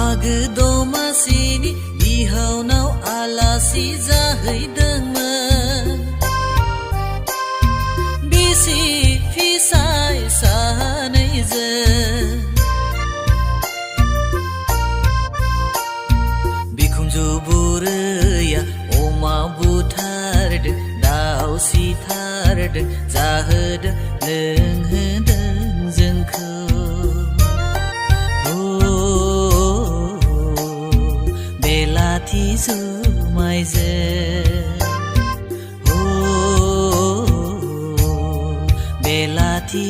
मागो दमासिनि बिहावनाव आलासि जाहैदोंमोन बिसि फिसाय सानैजों बिखुनजो बुरैया अमा बुथारदों दाउ सिथारदों जाहोदों लोंहोदों जोंखौ बेलाथि जुमायजों बेलाथि